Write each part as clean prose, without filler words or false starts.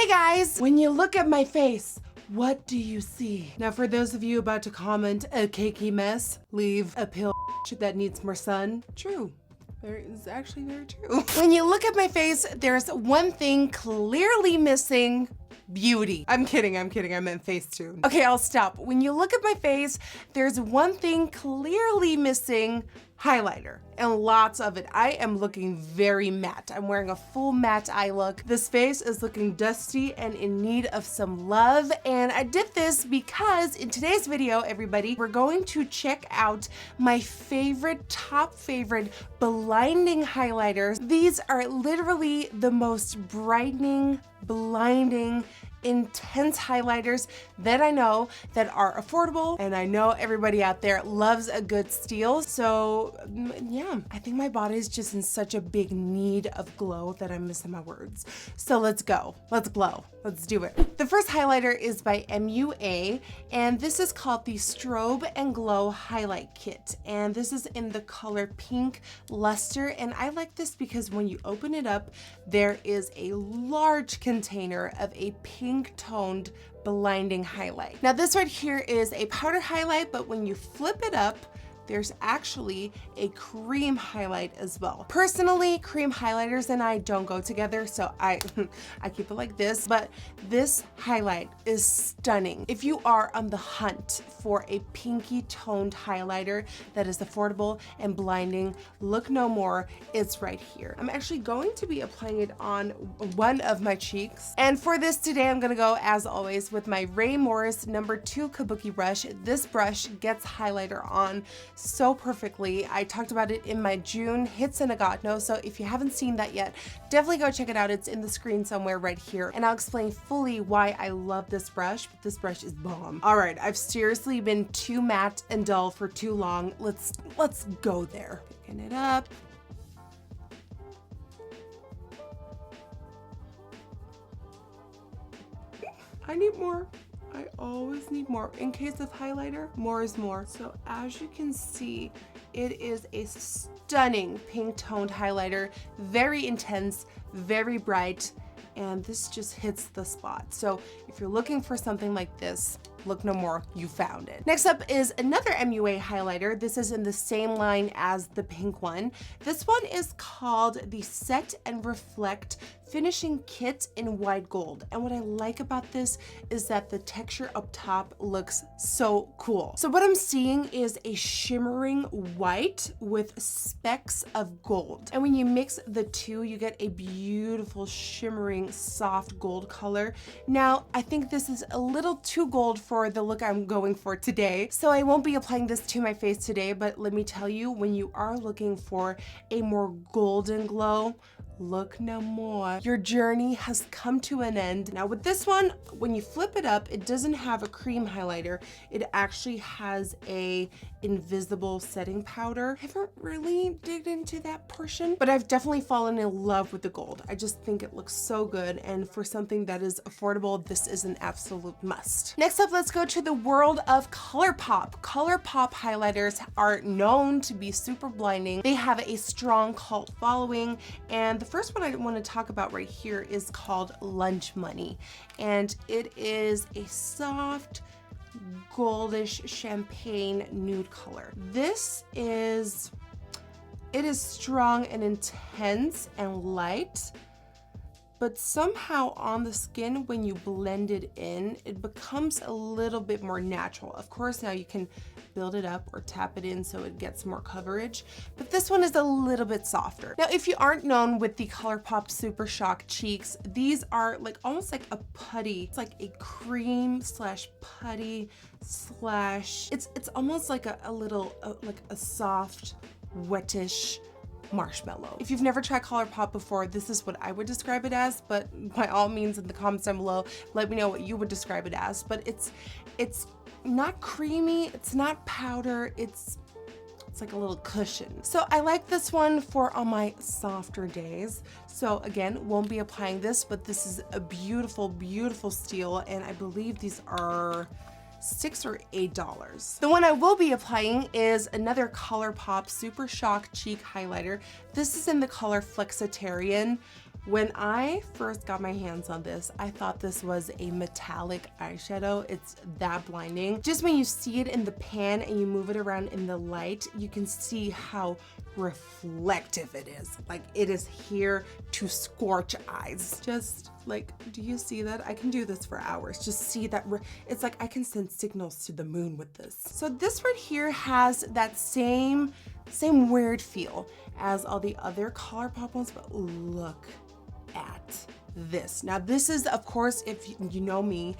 Hey guys! When you look at my face, what do you see? Now for those of you about to comment a cakey mess, leave a pill that needs more sun. True. It's actually very true. When you look at my face, there's one thing clearly missing. Beauty. I'm kidding, I meant face too. Okay, I'll stop. When you look at my face, there's one thing clearly missing. Highlighter, and lots of it. I am looking very matte. I'm wearing a full matte eye look. This face is looking dusty and in need of some love, and I did this because in today's video, everybody, we're going to check out my top favorite blinding highlighters. These are literally the most brightening, blinding, intense highlighters that I know that are affordable, and I know everybody out there loves a good steal. So yeah, I think my body is just in such a big need of glow that I'm missing my words. So let's go, let's glow, let's do it. The first highlighter is by MUA, and this is called the Strobe and Glow Highlight Kit, and this is in the color Pink Luster, and I like this because when you open it up, there is a large container of a pink toned blinding highlight. Now this right here is a powder highlight, but when you flip it up, there's actually a cream highlight as well. Personally, cream highlighters and I don't go together, so I keep it like this, but this highlight is stunning. If you are on the hunt for a pinky toned highlighter that is affordable and blinding, look no more, it's right here. I'm actually going to be applying it on one of my cheeks. And for this today, I'm gonna go, as always, with my Ray Morris #2 Kabuki brush. This brush gets highlighter on so perfectly. I talked about it in my June Hits and a Got No, so if you haven't seen that yet, definitely go check it out. It's in the screen somewhere right here, and I'll explain fully why I love this brush, but this brush is bomb. All right, I've seriously been too matte and dull for too long. Let's go there. Picking it up. I need more. I always need more. In case of highlighter, more is more. So as you can see, it is a stunning pink toned highlighter, very intense, very bright, and this just hits the spot. So if you're looking for something like this, look no more, you found it. Next up is another MUA highlighter. This is in the same line as the pink one. This one is called the Set and Reflect Finishing Kit in White Gold. And what I like about this is that the texture up top looks so cool. So what I'm seeing is a shimmering white with specks of gold. And when you mix the two, you get a beautiful shimmering soft gold color. Now, I think this is a little too gold for the look I'm going for today, so I won't be applying this to my face today, but let me tell you, when you are looking for a more golden glow, look no more. Your journey has come to an end. Now with this one, when you flip it up, it doesn't have a cream highlighter. It actually has a invisible setting powder. I haven't really digged into that portion, but I've definitely fallen in love with the gold. I just think it looks so good, and for something that is affordable, this is an absolute must. Next up, let's go to the world of Colourpop. Colourpop highlighters are known to be super blinding. They have a strong cult following, and the first one I want to talk about right here is called Lunch Money, and it is a soft goldish champagne nude color. It is strong and intense and light, but somehow on the skin, when you blend it in, it becomes a little bit more natural. Of course, now you can build it up or tap it in so it gets more coverage, but this one is a little bit softer. Now, if you aren't known with the Colourpop Super Shock Cheeks, these are like almost like a putty. It's like a cream slash putty slash, it's almost like a little, like a soft, wettish marshmallow. If you've never tried Colourpop before, this is what I would describe it as, but by all means in the comments down below, let me know what you would describe it as. But it's not creamy, it's not powder, it's like a little cushion. So I like this one for on my softer days. So again, won't be applying this, but this is a beautiful, beautiful steal, and I believe these are $6 or $8. The one I will be applying is another Colourpop Super Shock Cheek Highlighter. This is in the color Flexitarian. When I first got my hands on this, I thought this was a metallic eyeshadow. It's that blinding. Just when you see it in the pan and you move it around in the light, you can see how reflective it is. Like, it is here to scorch eyes. Just like, do you see that? I can do this for hours. Just see that. It's like I can send signals to the moon with this. So this right here has that same weird feel as all the other Colourpop ones, but look at this. Now this is, of course, if you know me,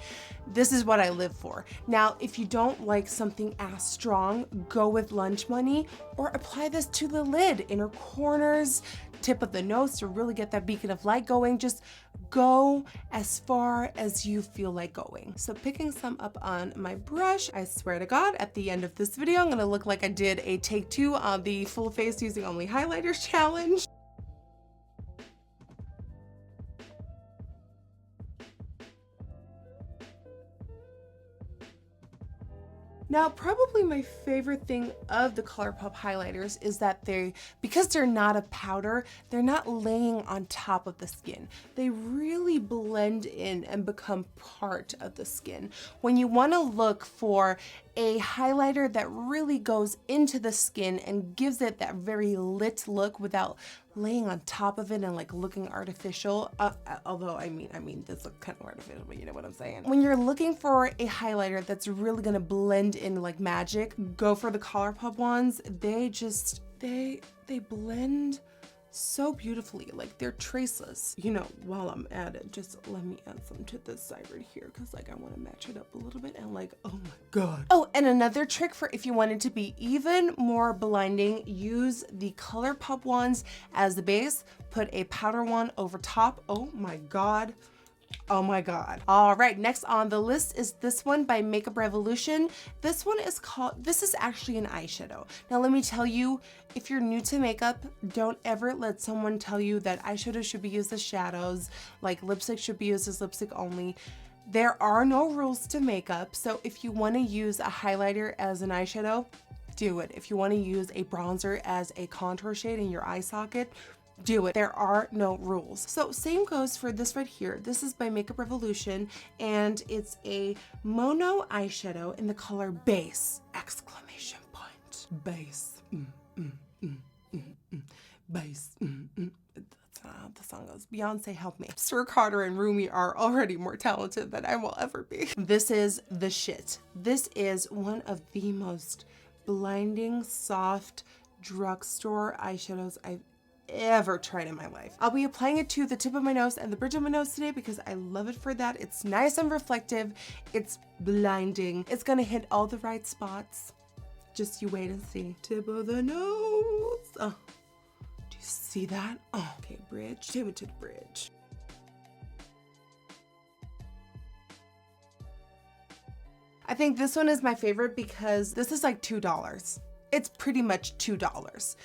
this is what I live for. Now, if you don't like something as strong, go with Lunch Money or apply this to the lid, inner corners, tip of the nose to really get that beacon of light going. Just go as far as you feel like going. So picking some up on my brush, I swear to God, at the end of this video, I'm gonna look like I did a take 2 on the full face using only highlighters challenge. Now, probably my favorite thing of the Colourpop highlighters is that because they're not a powder, they're not laying on top of the skin. They really blend in and become part of the skin. When you want to look for a highlighter that really goes into the skin and gives it that very lit look without laying on top of it and like looking artificial, although I mean this looks kind of artificial, but you know what I'm saying. When you're looking for a highlighter that's really gonna blend in like magic, go for the Colourpop ones. They blend so beautifully, like they're traceless. You know, while I'm at it, just let me add some to this side right here, because like I want to match it up a little bit, and like, oh my God. Oh, and another trick for if you want it to be even more blinding, use the Colourpop ones as the base, put a powder one over top. Oh my God. Oh my God. All right, next on the list is this one by Makeup Revolution. This is actually an eyeshadow. Now let me tell you, if you're new to makeup, don't ever let someone tell you that eyeshadow should be used as shadows, like lipstick should be used as lipstick only. There are no rules to makeup, so if you want to use a highlighter as an eyeshadow, do it. If you want to use a bronzer as a contour shade in your eye socket, do it. There are no rules. So same goes for this right here. This is by Makeup Revolution, and it's a mono eyeshadow in the color Base! Exclamation point. Base. Base. That's not how the song goes. Beyonce, help me. Sir Carter and Rumi are already more talented than I will ever be. This is the shit. This is one of the most blinding, soft drugstore eyeshadows I've ever tried in my life. I'll be applying it to the tip of my nose and the bridge of my nose today because I love it for that. It's nice and reflective. It's blinding. It's gonna hit all the right spots. Just you wait and see. Tip of the nose. Oh, do you see that? Oh, okay, bridge. Tip it to the bridge. I think this one is my favorite because this is like $2. It's pretty much $2.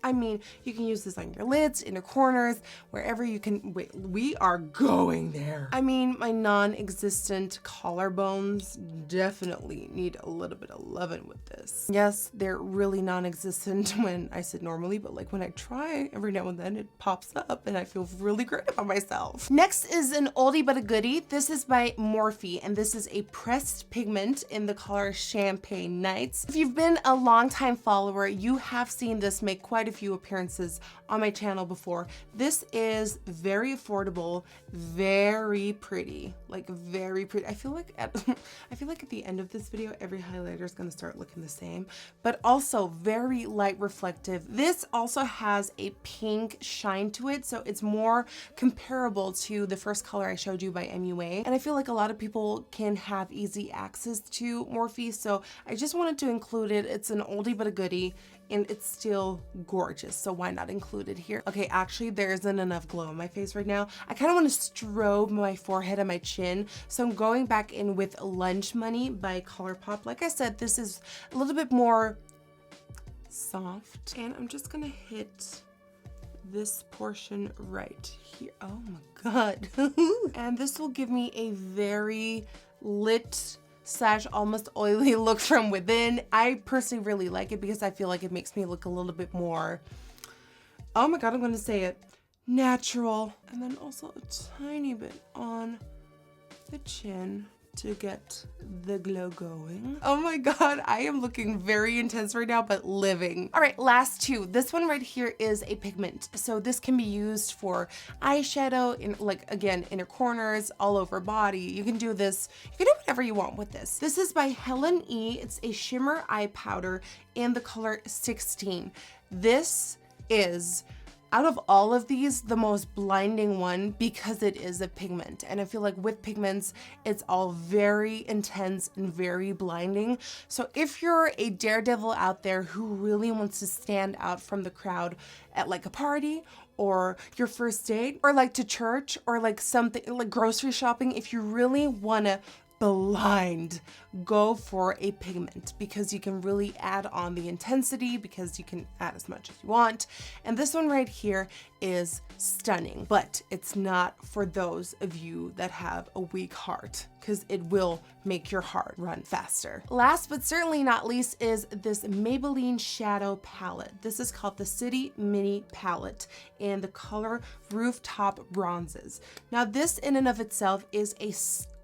I mean, you can use this on your lids, inner corners, wherever you can. Wait, we are going there. I mean, my non-existent collarbones definitely need a little bit of loving with this. Yes, they're really non-existent when I sit normally, but like when I try, every now and then it pops up and I feel really great about myself. Next is an oldie but a goodie. This is by Morphe, and this is a pressed pigment in the color Champagne Nights. If you've been a longtime follower, you have seen this make quite a few appearances on my channel before. This is very affordable, very pretty, like very pretty. I feel like at the end of this video, every highlighter is gonna start looking the same, but also very light reflective. This also has a pink shine to it, so it's more comparable to the first color I showed you by MUA. And I feel like a lot of people can have easy access to Morphe, so I just wanted to include it. It's an oldie but a goodie, and it's still gorgeous, so why not include it here? Okay, actually there isn't enough glow on my face right now. I kind of want to strobe my forehead and my chin, so I'm going back in with Lunch Money by Colourpop. Like I said, this is a little bit more soft, and I'm just gonna hit this portion right here. Oh my God. And this will give me a very lit / almost oily look from within. I personally really like it because I feel like it makes me look a little bit more, oh my God, I'm gonna say it, natural. And then also a tiny bit on the chin to get the glow going. Oh my God, I am looking very intense right now, but living. All right, last two. This one right here is a pigment. So this can be used for eyeshadow, in like, again, inner corners, all over body. You can do this, you can do whatever you want with this. This is by Helen E. It's a shimmer eye powder in the color 16. This is, out of all of these, the most blinding one because it is a pigment. And I feel like with pigments, it's all very intense and very blinding. So if you're a daredevil out there who really wants to stand out from the crowd at like a party or your first date or like to church or like something like grocery shopping, if you really wanna blind, go for a pigment because you can really add on the intensity because you can add as much as you want. And this one right here is stunning, but it's not for those of you that have a weak heart because it will make your heart run faster. Last but certainly not least is this Maybelline shadow palette. This is called the City Mini Palette in the color Rooftop Bronzes. Now this in and of itself is a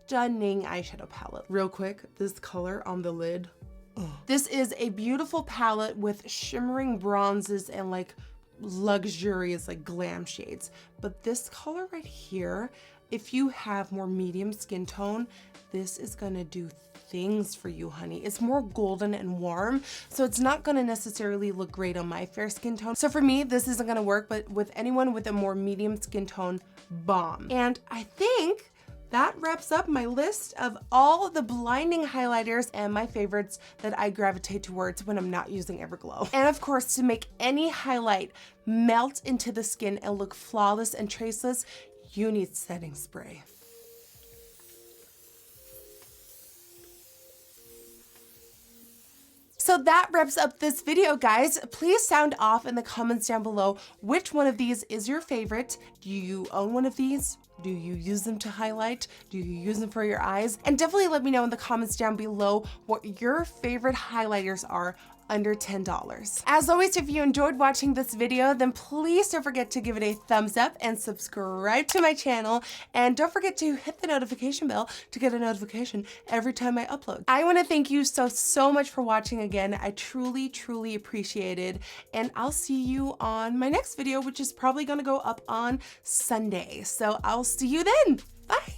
stunning eyeshadow palette. Real quick, this color on the lid. Ugh. This is a beautiful palette with shimmering bronzes and like luxurious like glam shades. But this color right here, if you have more medium skin tone, this is gonna do things for you, honey. It's more golden and warm, so it's not gonna necessarily look great on my fair skin tone. So for me, this isn't gonna work, but with anyone with a more medium skin tone, bomb. And I think that wraps up my list of all the blinding highlighters and my favorites that I gravitate towards when I'm not using Everglow. And of course, to make any highlight melt into the skin and look flawless and traceless, you need setting spray. So that wraps up this video, guys. Please sound off in the comments down below which one of these is your favorite. Do you own one of these? Do you use them to highlight? Do you use them for your eyes? And definitely let me know in the comments down below what your favorite highlighters are under $10. As always, if you enjoyed watching this video, then please don't forget to give it a thumbs up and subscribe to my channel. And don't forget to hit the notification bell to get a notification every time I upload. I want to thank you so much for watching again. I truly appreciate it. And I'll see you on my next video, which is probably going to go up on Sunday. So I'll see you then. Bye.